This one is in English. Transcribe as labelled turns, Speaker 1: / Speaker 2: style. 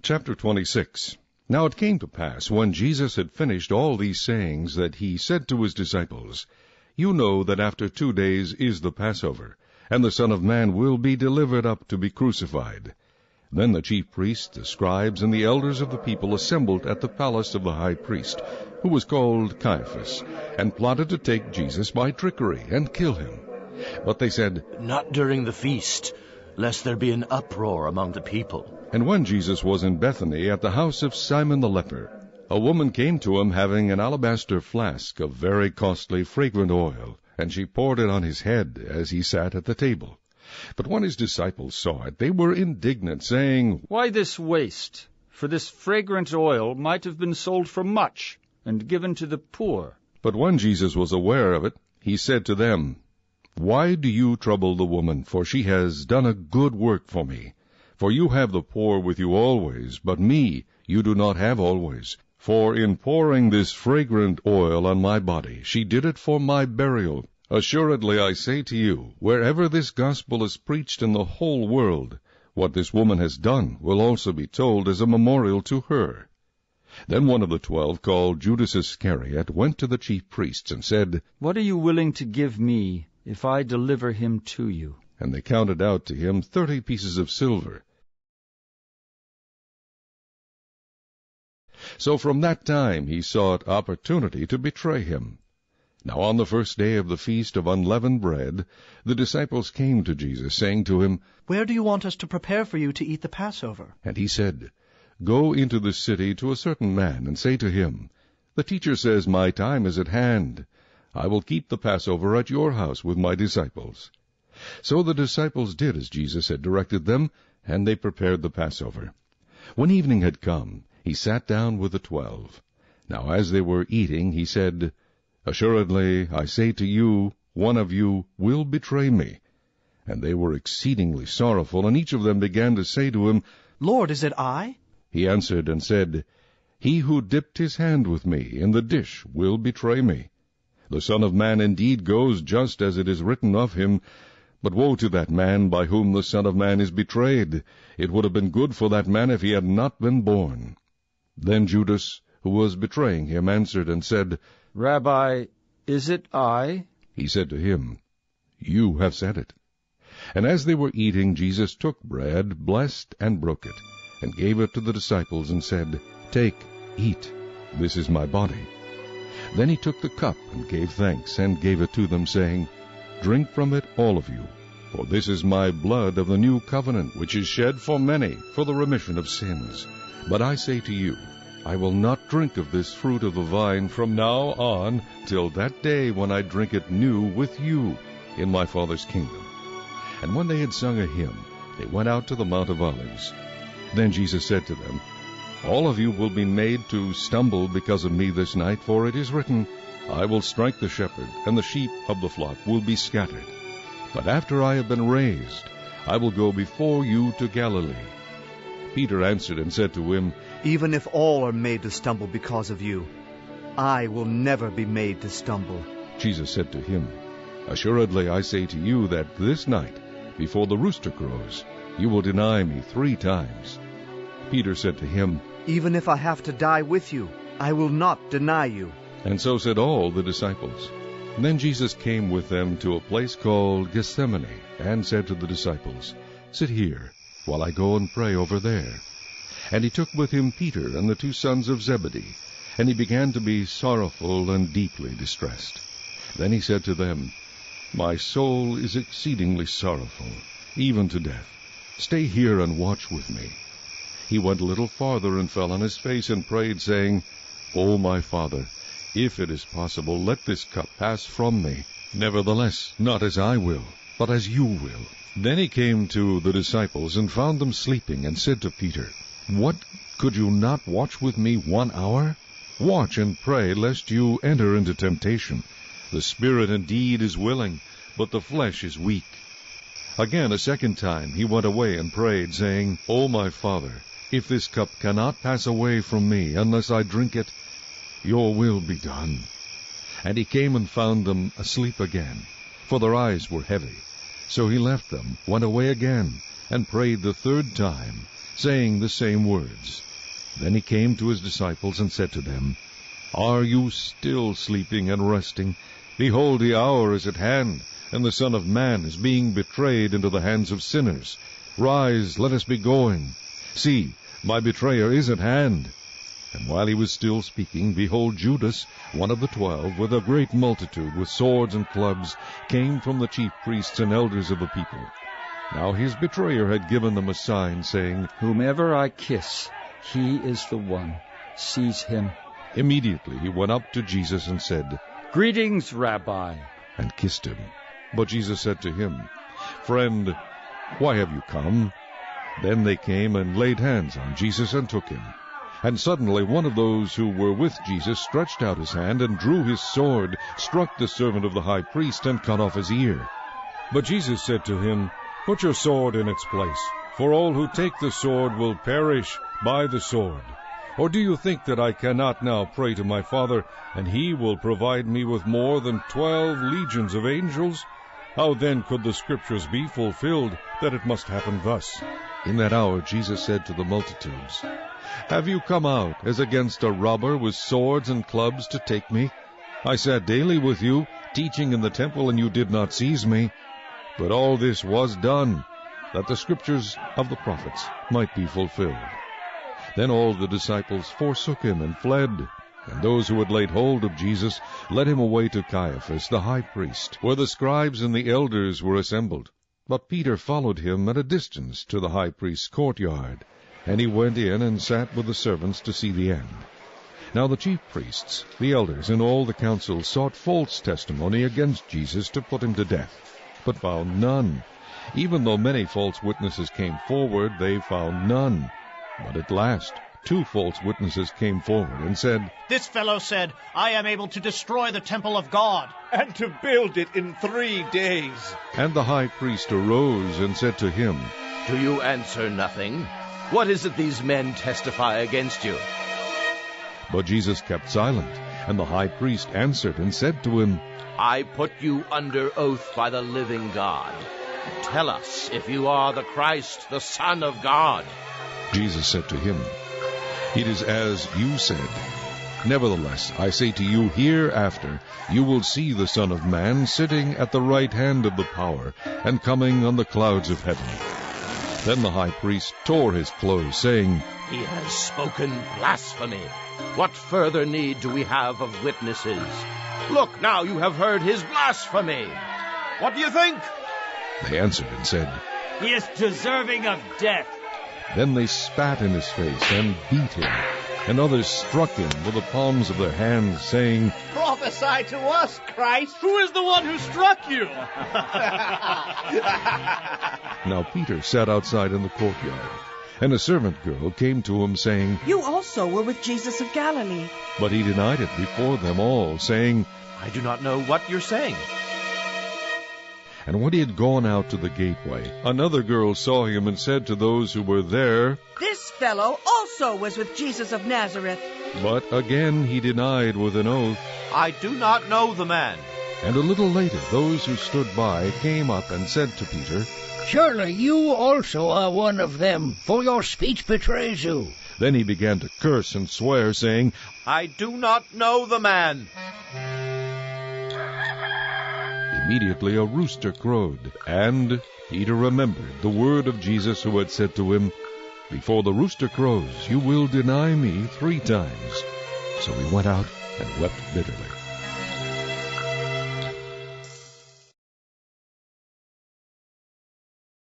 Speaker 1: Chapter 26. Now it came to pass, when Jesus had finished all these sayings, that he said to his disciples, You know that after 2 days is the Passover, and the Son of Man will be delivered up to be crucified. Then the chief priests, the scribes, and the elders of the people assembled at the palace of the high priest, who was called Caiaphas, and plotted to take Jesus by trickery and kill him. But they said,
Speaker 2: Not during the feast, lest there be an uproar among the people.
Speaker 1: And when Jesus was in Bethany at the house of Simon the leper, a woman came to him having an alabaster flask of very costly fragrant oil, and she poured it on his head as he sat at the table. But when his disciples saw it, they were indignant, saying,
Speaker 3: Why this waste? For this fragrant oil might have been sold for much, and given to the poor.
Speaker 1: But when Jesus was aware of it, he said to them, Why do you trouble the woman? For she has done a good work for me. For you have the poor with you always, but me you do not have always. For in pouring this fragrant oil on my body, she did it for my burial. Assuredly I say to you, wherever this gospel is preached in the whole world, what this woman has done will also be told as a memorial to her. Then one of the 12, called Judas Iscariot, went to the chief priests and said,
Speaker 3: What are you willing to give me if I deliver him to you?
Speaker 1: And they counted out to him 30 pieces of silver. So from that time he sought opportunity to betray him. Now on the first day of the feast of unleavened bread, the disciples came to Jesus, saying to him,
Speaker 4: Where do you want us to prepare for you to eat the Passover?
Speaker 1: And he said, Go into the city to a certain man, and say to him, The teacher says, My time is at hand. I will keep the Passover at your house with my disciples. So the disciples did as Jesus had directed them, and they prepared the Passover. When evening had come, he sat down with the 12. Now as they were eating, he said, Assuredly, I say to you, one of you will betray me. And they were exceedingly sorrowful, and each of them began to say to him,
Speaker 4: Lord, is it I?
Speaker 1: He answered and said, He who dipped his hand with me in the dish will betray me. The Son of Man indeed goes just as it is written of him, but woe to that man by whom the Son of Man is betrayed. It would have been good for that man if he had not been born. Then Judas, who was betraying him, answered and said,
Speaker 3: Rabbi, is it I?
Speaker 1: He said to him, You have said it. And as they were eating, Jesus took bread, blessed and broke it, and gave it to the disciples, and said, Take, eat, this is my body. Then he took the cup, and gave thanks, and gave it to them, saying, Drink from it, all of you, for this is my blood of the new covenant, which is shed for many for the remission of sins. But I say to you, I will not drink of this fruit of the vine from now on till that day when I drink it new with you in my Father's kingdom. And when they had sung a hymn, they went out to the Mount of Olives. Then Jesus said to them, All of you will be made to stumble because of me this night, for it is written, I will strike the shepherd, and the sheep of the flock will be scattered. But after I have been raised, I will go before you to Galilee. Peter answered and said to him,
Speaker 4: Even if all are made to stumble because of you, I will never be made to stumble.
Speaker 1: Jesus said to him, Assuredly I say to you that this night, before the rooster crows, you will deny me 3 times. Peter said to him,
Speaker 4: Even if I have to die with you, I will not deny you.
Speaker 1: And so said all the disciples. Then Jesus came with them to a place called Gethsemane, and said to the disciples, Sit here, while I go and pray over there. And he took with him Peter and the 2 sons of Zebedee, and he began to be sorrowful and deeply distressed. Then he said to them, My soul is exceedingly sorrowful, even to death. Stay here and watch with me. He went a little farther and fell on his face and prayed, saying, O my Father, if it is possible, let this cup pass from me. Nevertheless, not as I will, but as you will. Then he came to the disciples and found them sleeping, and said to Peter, What, could you not watch with me 1 hour? Watch and pray, lest you enter into temptation. The spirit indeed is willing, but the flesh is weak. Again, a second time, he went away and prayed, saying, O my Father, if this cup cannot pass away from me unless I drink it, your will be done. And he came and found them asleep again, for their eyes were heavy. So he left them, went away again, and prayed the 3rd time, saying the same words. Then he came to his disciples and said to them, Are you still sleeping and resting? Behold, the hour is at hand, and the Son of Man is being betrayed into the hands of sinners. Rise, let us be going. See, my betrayer is at hand. And while he was still speaking, behold, Judas, one of the 12, with a great multitude, with swords and clubs, came from the chief priests and elders of the people. Now his betrayer had given them a sign, saying,
Speaker 3: Whomever I kiss, he is the one. Seize him.
Speaker 1: Immediately he went up to Jesus and said,
Speaker 3: Greetings, Rabbi,
Speaker 1: and kissed him. But Jesus said to him, Friend, why have you come? Then they came and laid hands on Jesus and took him. And suddenly one of those who were with Jesus stretched out his hand and drew his sword, struck the servant of the high priest, and cut off his ear. But Jesus said to him, Put your sword in its place, for all who take the sword will perish by the sword. Or do you think that I cannot now pray to my Father, and he will provide me with more than 12 legions of angels? How then could the Scriptures be fulfilled, that it must happen thus? In that hour Jesus said to the multitudes, Have you come out as against a robber with swords and clubs to take me? I sat daily with you, teaching in the temple, and you did not seize me. But all this was done, that the Scriptures of the prophets might be fulfilled. Then all the disciples forsook him and fled. And those who had laid hold of Jesus led him away to Caiaphas, the high priest, where the scribes and the elders were assembled. But Peter followed him at a distance to the high priest's courtyard, and he went in and sat with the servants to see the end. Now the chief priests, the elders, and all the council sought false testimony against Jesus to put him to death, but found none. Even though many false witnesses came forward, they found none. But at last 2 false witnesses came forward and said,
Speaker 5: This fellow said, I am able to destroy the temple of God,
Speaker 6: and to build it in 3 days.
Speaker 1: And the high priest arose and said to him,
Speaker 2: Do you answer nothing? What is it these men testify against you?
Speaker 1: But Jesus kept silent, and the high priest answered and said to him,
Speaker 2: I put you under oath by the living God. Tell us if you are the Christ, the Son of God.
Speaker 1: Jesus said to him, It is as you said. Nevertheless, I say to you, hereafter you will see the Son of Man sitting at the right hand of the power, and coming on the clouds of heaven. Then the high priest tore his clothes, saying,
Speaker 2: He has spoken blasphemy. What further need do we have of witnesses? Look, now you have heard his blasphemy. What do you think?
Speaker 1: They answered and said,
Speaker 5: He is deserving of death.
Speaker 1: Then they spat in his face and beat him, and others struck him with the palms of their hands, saying,
Speaker 6: Prophesy to us, Christ.
Speaker 5: Who is the one who struck you?
Speaker 1: Now Peter sat outside in the courtyard, and a servant girl came to him, saying,
Speaker 7: You also were with Jesus of Galilee.
Speaker 1: But he denied it before them all, saying,
Speaker 2: I do not know what you're saying.
Speaker 1: And when he had gone out to the gateway, another girl saw him and said to those who were there,
Speaker 7: This fellow also was with Jesus of Nazareth.
Speaker 1: But again he denied with an oath.
Speaker 5: I do not know the man.
Speaker 1: And a little later those who stood by came up and said to Peter,
Speaker 8: Surely you also are one of them, for your speech betrays you.
Speaker 1: Then he began to curse and swear, saying,
Speaker 5: I do not know the man.
Speaker 1: Immediately a rooster crowed, and Peter remembered the word of Jesus, who had said to him, Before the rooster crows, you will deny me 3 times. So he went out and wept bitterly.